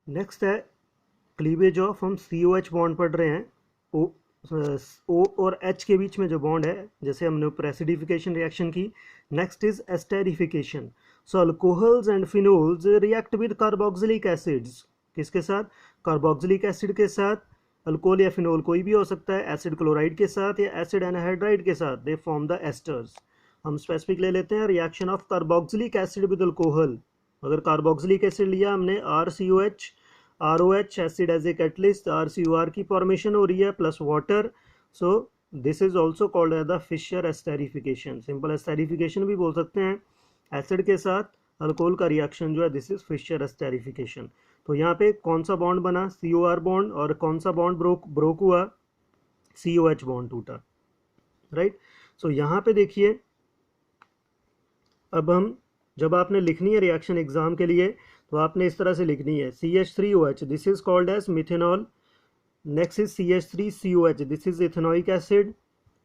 Next है cleavage of, हम COH bond पढ़ रहे हैं। O और H के बीच में जो बॉन्ड है, जैसे हमने ऊपर एसिडिफिकेशन रिएक्शन की। Next is esterification. So alcohols and phenols react with carboxylic acids. किसके साथ? कार्बोक्सिलिक एसिड के साथ। अल्कोहल या फिनोल कोई भी हो सकता है, एसिड क्लोराइड के साथ या एसिड एनहाइड्राइड के साथ, दे फॉर्म द एस्टर्स। हम स्पेसिफिक ले लेते हैं, reaction of carboxylic acid with alcohol. अगर कार्बोक्सिलिक एसिड लिया हमने, RCOH, ROH acid as a catalyst, RCOR की फॉर्मेशन हो रही है plus water. So this is also called as the Fischer esterification. Simple esterification भी बोल सकते हैं। एसिड के साथ अल्कोहल का रिएक्शन जो है, दिस इज फिशर एस्टेरिफिकेशन। तो यहाँ पे कौन सा बॉन्ड बना? COR bond. और कौन सा बॉन्ड ब्रोक हुआ? COH बॉन्ड टूटा, राइट। सो यहाँ पे देखिए, अब हम, जब आपने लिखनी है रिएक्शन एग्जाम के लिए, तो आपने इस तरह से लिखनी है, CH3OH, this is called as methanol. Next is CH3COH, this is ethanoic acid.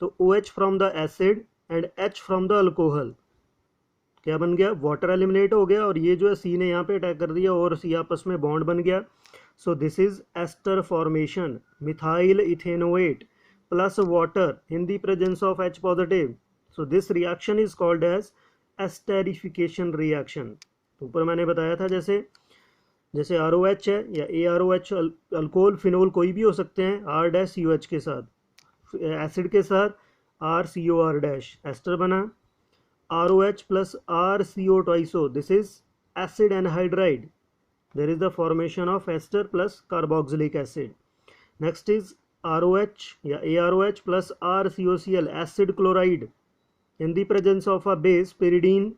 तो OH from the acid and H from the alcohol, क्या बन गया? वाटर एलिमिनेट हो गया, और ये जो है C ने यहाँ पे अटैक कर दिया और C आपस में बॉन्ड बन गया। So this is ester formation, methyl ethanoate plus water in the presence of H positive. So this reaction is called as esterification reaction. ऊपर मैंने बताया था, जैसे जैसे ROH है या AROH, अल्कोहल फिनोल कोई भी हो सकते हैं, R-COH के साथ, एसिड के साथ RCOR एस्टर बना। ROH plus RCO twiso, this is acid anhydride, there is the formation of ester plus carboxylic acid. Next is ROH या AROH plus RCOCl, acid chloride. In the presence of a base pyridine,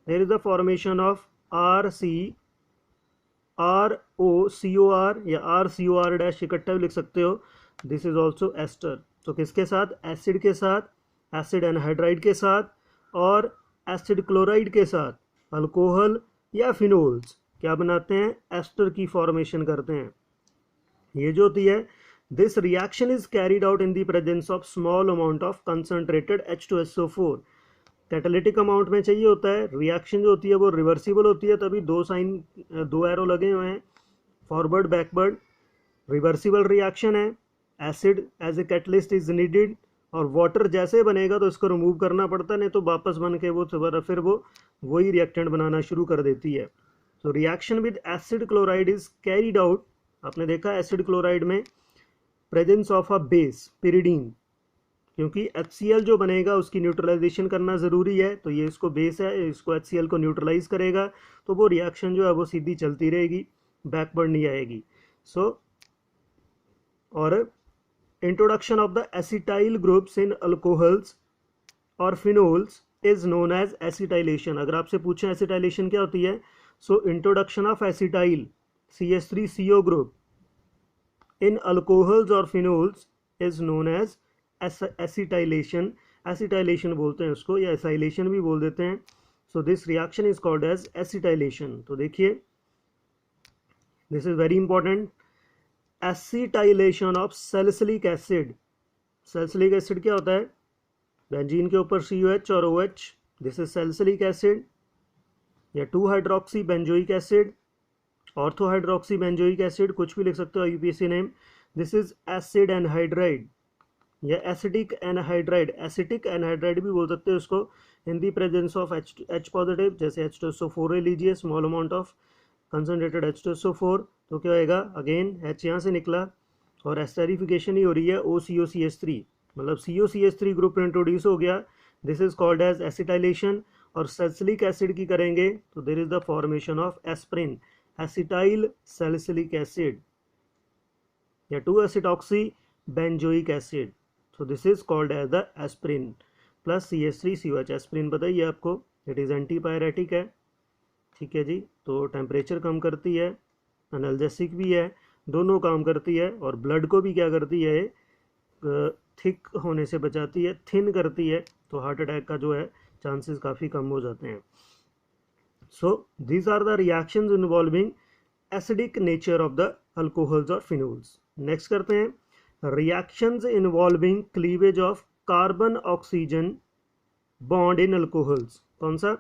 there is the formation of ROCOR या RCOR dash, इकट्ठा भी लिख सकते हो। This is also ester. तो किसके साथ? एसिड के साथ, एसिड एनहाइड्राइड के साथ और एसिड क्लोराइड के साथ अल्कोहल या फिनोल्स क्या बनाते हैं? एस्टर की फॉर्मेशन करते हैं। ये जो होती है, this reaction is carried out in the presence of small amount of concentrated H2SO4। Catalytic amount में चाहिए होता है। रिएक्शन जो होती है वो रिवर्सिबल होती है, तभी दो साइन, दो एरो लगे हुए हैं, फॉरवर्ड बैकवर्ड। रिवर्सिबल रिएक्शन है, acid as a catalyst is needed, और वाटर जैसे बनेगा तो इसको रिमूव करना पड़ता, नहीं तो वापस बन के वो फिर वो वही रिएक्टेंट बनाना शुरू कर देती है। तो reaction with acid chloride is carried out, आपने देखा एसिड क्लोराइड में presence of a base pyridine, क्योंकि HCl जो बनेगा उसकी न्यूट्रलाइजेशन करना ज़रूरी है, तो ये इसको बेस है, इसको HCl को न्यूट्रलाइज करेगा, तो वो रिएक्शन जो है वो सीधी चलती रहेगी, बैकवर्ड नहीं आएगी। सो और introduction of the acetyl groups in alcohols और phenols is known as acetylation. अगर आपसे पूछें एसिटाइलेशन क्या होती है, so introduction of acetyl CH3CO group in alcohols और phenols is known as acetylation. Acetylation बोलते हैं उसको, या एसाइलेशन भी बोल देते हैं। So this reaction is called as acetylation. तो देखिए, this is very important. Acetylation of salicylic acid. Salicylic acid क्या होता है? बेंजीन के ऊपर COH और OH, this is salicylic acid. या two hydroxy benzoic acid, ortho hydroxy benzoic acid, कुछ भी लिख सकते हो UPSC name. This is acid anhydride या एसिडिक एनहाइड्राइड, एसिटिक एनहाइड्राइड भी बोल सकते हो उसको, in the presence of H positive, जैसे H2SO4 ले लीजिए, small amount of concentrated H2SO4, तो क्या होएगा? अगेन H यहाँ से निकला और एस्टेरिफिकेशन ही हो रही है, OCOCH3, मतलब COCH3 ग्रुप इंट्रोड्यूस हो गया। This is called as acetylation. और सैलिसिलिक एसिड की करेंगे तो there is the formation of aspirin, acetyl salicylic acid या two acetoxy benzoic acid. So this is called as the aspirin plus CH3COH। Aspirin बताइए आपको, it is antipyretic है, ठीक है जी। तो टेम्परेचर कम करती है, एनाल्जेसिक भी है, दोनों काम करती है, और ब्लड को भी क्या करती है? थिक होने से बचाती है, थिन करती है, तो हार्ट अटैक का जो है चांसेस काफ़ी कम हो जाते हैं। So these are the reactions involving acidic nature of the alcohols और फिनोल्स। नेक्स्ट करते हैं reactions involving cleavage of carbon oxygen bond in alcohols. कौन सा?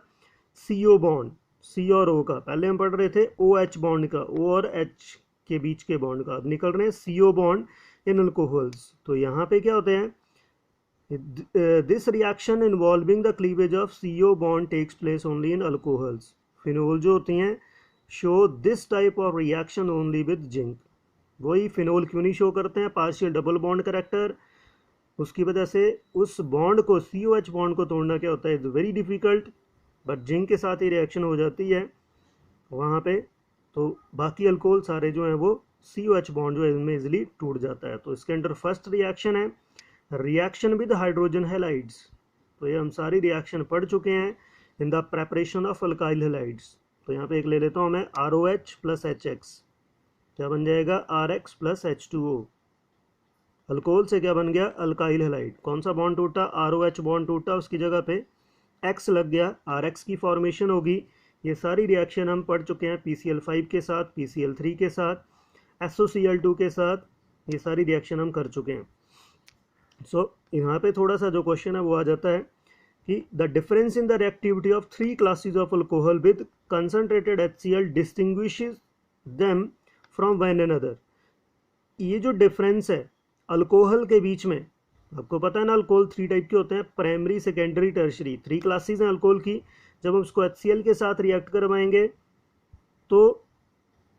CO bond. सी और ओ का, पहले हम पढ़ रहे थे ओ एच बॉन्ड का, ओ और एच के बीच के बॉन्ड का, अब निकल रहे हैं सीओ बॉन्ड इन अल्कोहल्स। तो यहाँ पे क्या होते हैं, this reaction involving the cleavage of CO bond takes place only in alcohols. Phenol जो होती हैं show this type of reaction only with zinc. वही फिनोल क्यों नहीं शो करते हैं, पार्शियल डबल बॉन्ड करेक्टर, उसकी वजह से उस बॉन्ड को, सी ओ एच बॉन्ड को तोड़ना क्या होता है, is very difficult, but zinc के साथ ही रिएक्शन हो जाती है वहाँ पे। तो बाकी अल्कोहल सारे जो हैं वो सी ओ एच बॉन्ड जो है इनमें इजिली टूट जाता है। तो इसके अंदर फर्स्ट रिएक्शन है रिएक्शन विद हाइड्रोजन हैलाइड्स। तो ये हम सारी रिएक्शन पढ़ चुके हैं in the preparation of alkyl halides. तो यहाँ पे एक ले लेता हूँ मैं, R O H plus H X, क्या बन जाएगा, R X plus H two O. Alcohol से क्या बन गया, अल्काइल हैलाइड। कौन सा बॉन्ड टूटा, आर ओ एच बॉन्ड टूटा, उसकी जगह पे एक्स लग गया, आर एक्स की फॉर्मेशन होगी। ये सारी रिएक्शन हम पढ़ चुके हैं PCl5 के साथ, PCl3 के साथ, SOCl2 के साथ, ये सारी रिएक्शन हम कर चुके हैं। सो यहाँ पे थोड़ा सा जो क्वेश्चन है वो आ जाता है कि the difference in the reactivity of 3 classes of alcohol with concentrated HCl distinguishes them from one another. ये जो डिफरेंस है अल्कोहल के बीच में, आपको पता है ना अल्कोहल 3 टाइप के होते हैं, प्राइमरी, सेकेंडरी, टर्शरी, 3 क्लासेस हैं अल्कोहल की। जब हम उसको HCl के साथ रिएक्ट करवाएंगे तो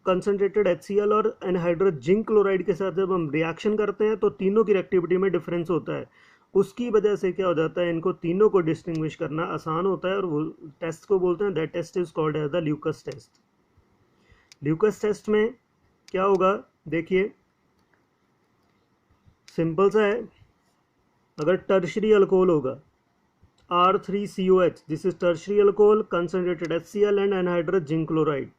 कंसनट्रेटेड HCl और एनहाइड्रस जिंक क्लोराइड के साथ जब हम रिएक्शन करते हैं तो तीनों की रिएक्टिविटी में डिफरेंस होता है। उसकी वजह से क्या हो जाता है, इनको तीनों को डिस्टिंग्विश करना आसान होता है, और वो टेस्ट को बोलते हैं, that test is called as the Lucas test. Lucas test में क्या होगा, देखिए सिंपल सा है, अगर टर्शरी अल्कोहल होगा R3COH, this is tertiary alcohol, concentrated HCl and anhydrous zinc chloride,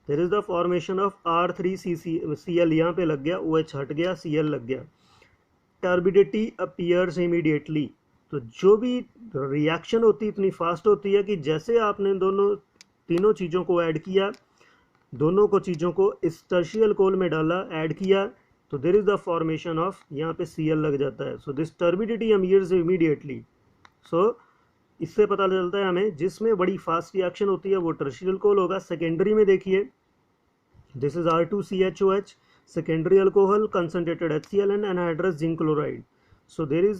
there is the formation of R3CCl, यहाँ पे लग गया, OH हट गया, Cl लग गया, टर्बिडिटी अपीयर्स इमीडिएटली। तो जो भी रिएक्शन होती है इतनी फास्ट होती है कि जैसे आपने तीनों चीज़ों को ऐड किया, दोनों को चीज़ों को इस टर्शरी अल्कोहल में डाला, ऐड किया, तो there is the formation of, यहाँ पे Cl लग जाता है। So this turbidity appears immediately. So इससे पता चलता है हमें जिसमें बड़ी फास्ट रिएक्शन होती है वो टर्शरी अल्कोहल होगा। सेकेंडरी में देखिए, this is R2CHOH, secondary alcohol, concentrated HCl and anhydrous zinc chloride. So there is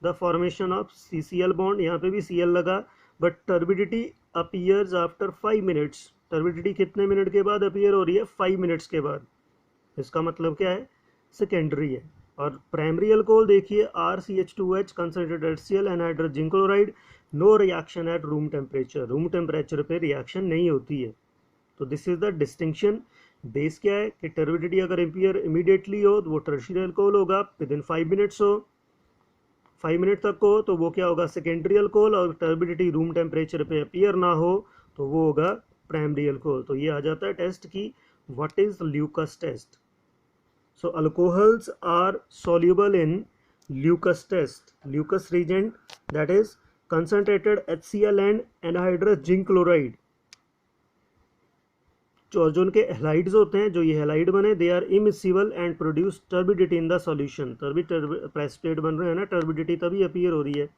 the formation of CCl bond, यहाँ पे भी Cl लगा, but turbidity appears after 5 minutes. turbidity कितने मिनट के बाद appear हो रही है, 5 मिनट्स के बाद। इसका मतलब क्या है, सेकेंडरी है। और प्राइमरी अल्कोहल देखिए, RCH2H, concentrated HCl, anhydrous zinc chloride, no reaction at room temperature, room temperature पे रिएक्शन नहीं होती है। तो this is the distinction. Base क्या है कि टर्बिडिटी अगर अपीयर इमीडिएटली हो तो वो टर्शियरी अल्कोहल होगा, विद इन 5 मिनट्स हो, 5 मिनट तक हो तो वो क्या होगा, सेकेंडरी अल्कोहल, और टर्बिडिटी रूम टेम्परेचर पे अपीयर ना हो तो वो होगा प्राइमरी अल्कोहल। तो ये आ जाता है टेस्ट की what is Lucas test. So alcohols are soluble in Lucas test, Lucas reagent that is concentrated HCl and anhydrous zinc chloride। जो उनके हैलाइड्स होते हैं, जो ये हैलाइड बने, they are immiscible and produce turbidity in the solution. Precipitate बन रहे हैं ना, टर्बिडिटी तभी अपीयर हो रही है।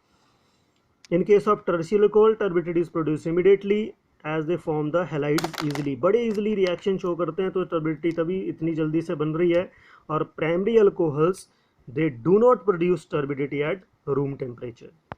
In case of tertiary alcohol, turbidity is produce immediately as they form the halides easily, बड़े इजिली रिएक्शन शो करते हैं, तो टर्बिडिटी तभी इतनी जल्दी से बन रही है। और primary alcohols they do not produce turbidity eight room temperature.